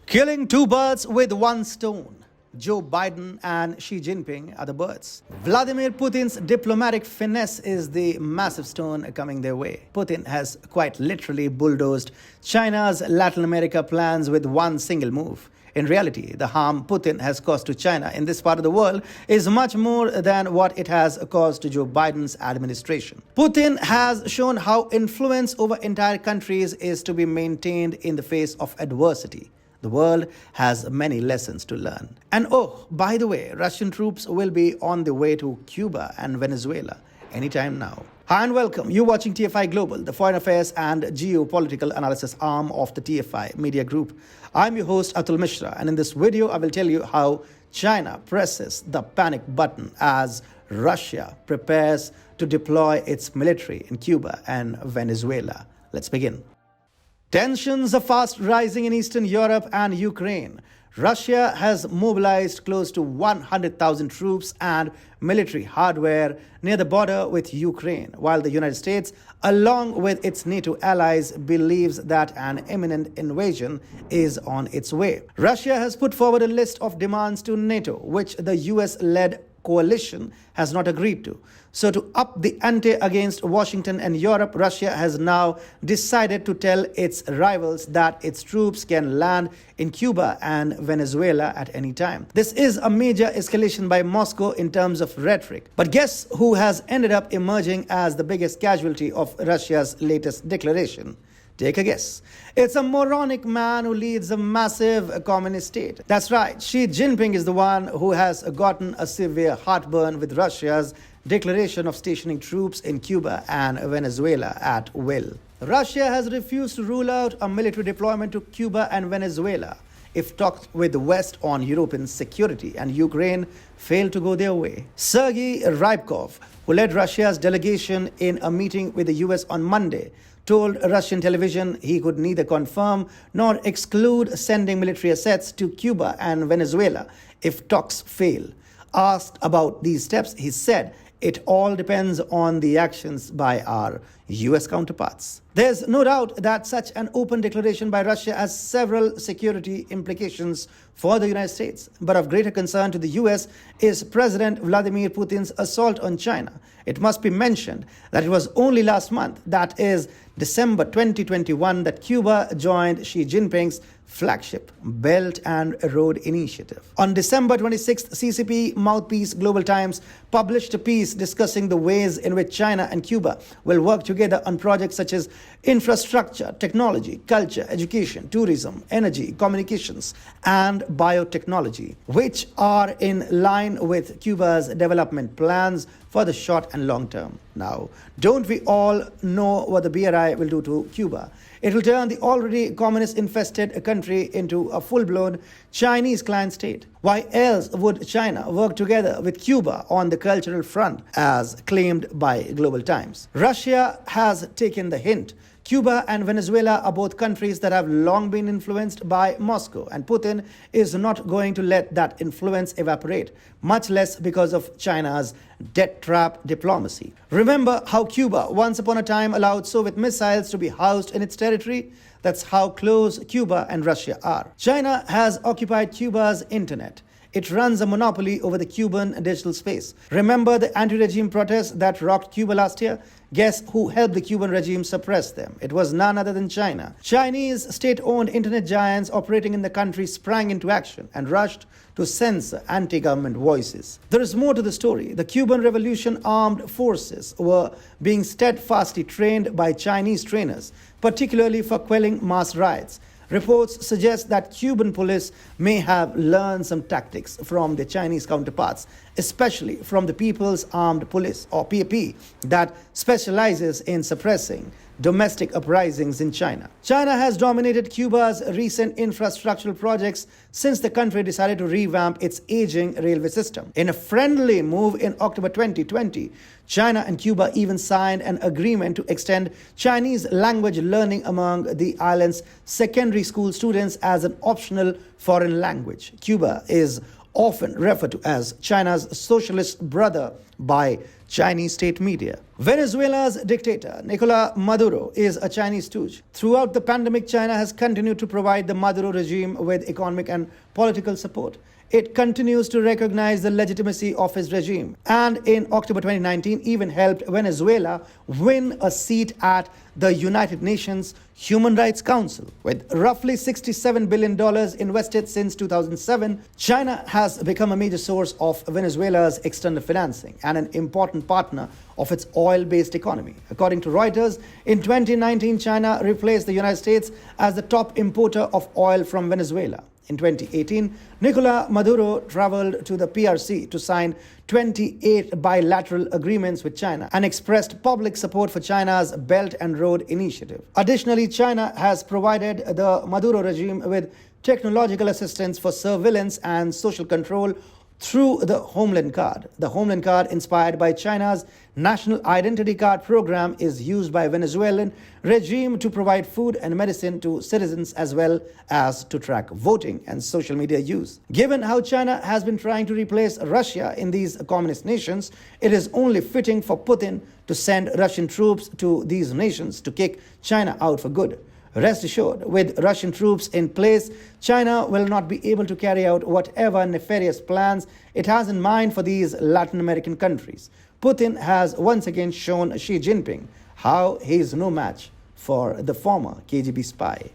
Killing two birds with one stone. Joe Biden and Xi Jinping are the birds. Vladimir Putin's diplomatic finesse is the massive stone coming their way. Putin has quite literally bulldozed China's Latin America plans with one single move. In reality, the harm Putin has caused to China in this part of the world is much more than what it has caused to Joe Biden's administration. Putin has shown how influence over entire countries is to be maintained in the face of adversity. The world has many lessons to learn. And oh, by the way, Russian troops will be on the way to Cuba and Venezuela anytime now. Hi and welcome. You're watching TFI Global, the foreign affairs and geopolitical analysis arm of the TFI media group. I'm your host Atul Mishra, and in this video I will tell you how China presses the panic button as Russia prepares to deploy its military in Cuba and Venezuela. Let's begin. Tensions are fast rising in Eastern Europe and Ukraine. Russia has mobilized close to 100,000 troops and military hardware near the border with Ukraine, while the United States, along with its NATO allies, believes that an imminent invasion is on its way. Russia has put forward a list of demands to NATO, which the US-led coalition has not agreed to. So to up the ante against Washington and Europe, Russia has now decided to tell its rivals that its troops can land in Cuba and Venezuela at any time. This is a major escalation by Moscow in terms of rhetoric. But guess who has ended up emerging as the biggest casualty of Russia's latest declaration? Take a guess. It's a moronic man who leads a massive communist state. That's right, Xi Jinping is the one who has gotten a severe heartburn with Russia's declaration of stationing troops in Cuba and Venezuela at will. Russia has refused to rule out a military deployment to Cuba and Venezuela if talks with the West on European security, and Ukraine failed to go their way. Sergei Rybkov, who led Russia's delegation in a meeting with the US on Monday, told Russian television he could neither confirm nor exclude sending military assets to Cuba and Venezuela if talks fail. Asked about these steps, he said, "It all depends on the actions by our US counterparts." There's no doubt that such an open declaration by Russia has several security implications for the United States. But of greater concern to the US is President Vladimir Putin's assault on China. It must be mentioned that it was only last month, that is December 2021, that Cuba joined Xi Jinping's flagship Belt and Road Initiative. On December 26th, CCP mouthpiece Global Times published a piece discussing the ways in which China and Cuba will work together on projects such as infrastructure, technology, culture, education, tourism, energy, communications, and biotechnology, which are in line with Cuba's development plans for the short and long term. Now, don't we all know what the BRI will do to Cuba? It will turn the already communist-infested country into a full-blown Chinese client state. Why else would China work together with Cuba on the cultural front, as claimed by Global Times? Russia has taken the hint. Cuba and Venezuela are both countries that have long been influenced by Moscow, and Putin is not going to let that influence evaporate, much less because of China's debt trap diplomacy. Remember how Cuba once upon a time allowed Soviet missiles to be housed in its territory? That's how close Cuba and Russia are. China has occupied Cuba's internet. It runs a monopoly over the Cuban digital space. Remember the anti-regime protests that rocked Cuba last year? Guess who helped the Cuban regime suppress them? It was none other than China. Chinese state-owned internet giants operating in the country sprang into action and rushed to censor anti-government voices. There is more to the story. The Cuban Revolution armed forces were being steadfastly trained by Chinese trainers, particularly for quelling mass riots. Reports suggest that Cuban police may have learned some tactics from their Chinese counterparts, especially from the People's Armed Police, or PAP, that specializes in suppressing domestic uprisings in China. China has dominated Cuba's recent infrastructural projects since the country decided to revamp its aging railway system. In a friendly move in October 2020, China and Cuba even signed an agreement to extend Chinese language learning among the island's secondary school students as an optional foreign language. Cuba is often referred to as China's socialist brother by Chinese state media. Venezuela's dictator, Nicolas Maduro, is a Chinese stooge. Throughout the pandemic, China has continued to provide the Maduro regime with economic and political support. It continues to recognize the legitimacy of his regime, and in October 2019 even helped Venezuela win a seat at the United Nations Human Rights Council. With roughly $67 billion invested since 2007, China has become a major source of Venezuela's external financing and an important partner of its oil-based economy. According to Reuters, in 2019, China replaced the United States as the top importer of oil from Venezuela. In 2018, Nicolas Maduro traveled to the PRC to sign 28 bilateral agreements with China and expressed public support for China's Belt and Road Initiative. Additionally, China has provided the Maduro regime with technological assistance for surveillance and social control through the Homeland Card. The Homeland Card, inspired by China's National Identity Card program, is used by Venezuelan regime to provide food and medicine to citizens as well as to track voting and social media use. Given how China has been trying to replace Russia in these communist nations, it is only fitting for Putin to send Russian troops to these nations to kick China out for good. Rest assured, with Russian troops in place, China will not be able to carry out whatever nefarious plans it has in mind for these Latin American countries. Putin has once again shown Xi Jinping how he is no match for the former KGB spy.